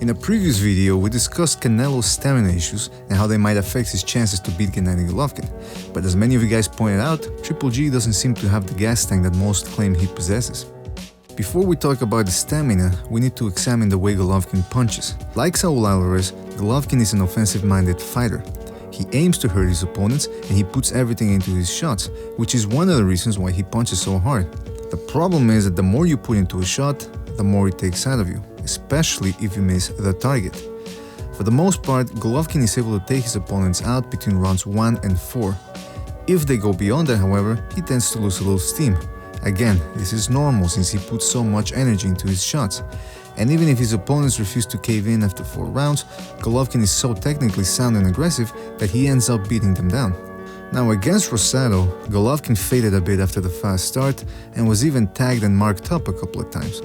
In a previous video, we discussed Canelo's stamina issues and how they might affect his chances to beat Gennady Golovkin, but as many of you guys pointed out, Triple G doesn't seem to have the gas tank that most claim he possesses. Before we talk about the stamina, we need to examine the way Golovkin punches. Like Saul Alvarez, Golovkin is an offensive-minded fighter. He aims to hurt his opponents and he puts everything into his shots, which is one of the reasons why he punches so hard. The problem is that the more you put into a shot, the more it takes out of you, especially if you miss the target. For the most part, Golovkin is able to take his opponents out between rounds 1 and 4. If they go beyond that, however, he tends to lose a little steam. Again, this is normal since he puts so much energy into his shots. And even if his opponents refuse to cave in after 4 rounds, Golovkin is so technically sound and aggressive that he ends up beating them down. Now against Rosado, Golovkin faded a bit after the fast start and was even tagged and marked up a couple of times.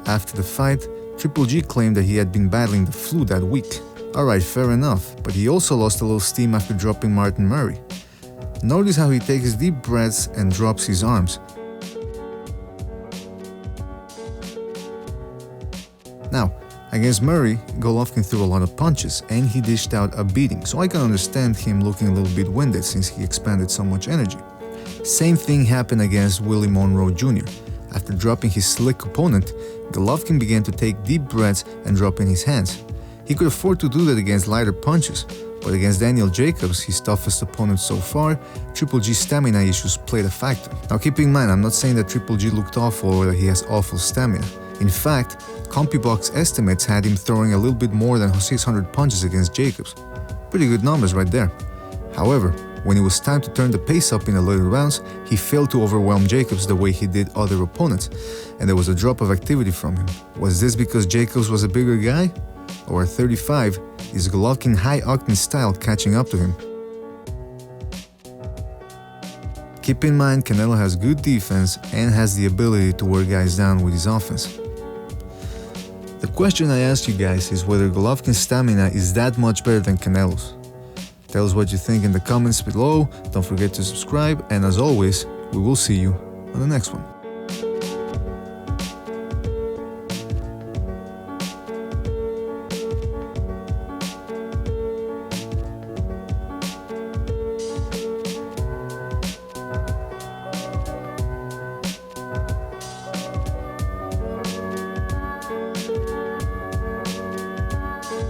After the fight, Triple G claimed that he had been battling the flu that week. Alright, fair enough, but he also lost a little steam after dropping Martin Murray. Notice how he takes deep breaths and drops his arms. Now, against Murray, Golovkin threw a lot of punches and he dished out a beating, so I can understand him looking a little bit winded since he expended so much energy. Same thing happened against Willie Monroe Jr. After dropping his slick opponent, Golovkin began to take deep breaths and drop in his hands. He could afford to do that against lighter punches, but against Daniel Jacobs, his toughest opponent so far, Triple G's stamina issues played a factor. Now keep in mind, I'm not saying that Triple G looked awful or that he has awful stamina. In fact, CompuBox estimates had him throwing a little bit more than 600 punches against Jacobs. Pretty good numbers right there. However, when it was time to turn the pace up in the later rounds, he failed to overwhelm Jacobs the way he did other opponents, and there was a drop of activity from him. Was this because Jacobs was a bigger guy? Or at 35, is Golovkin high-octane style catching up to him? Keep in mind, Canelo has good defense and has the ability to wear guys down with his offense. The question I asked you guys is whether Golovkin's stamina is that much better than Canelo's. Tell us what you think in the comments below, don't forget to subscribe, and as always, we will see you on the next one.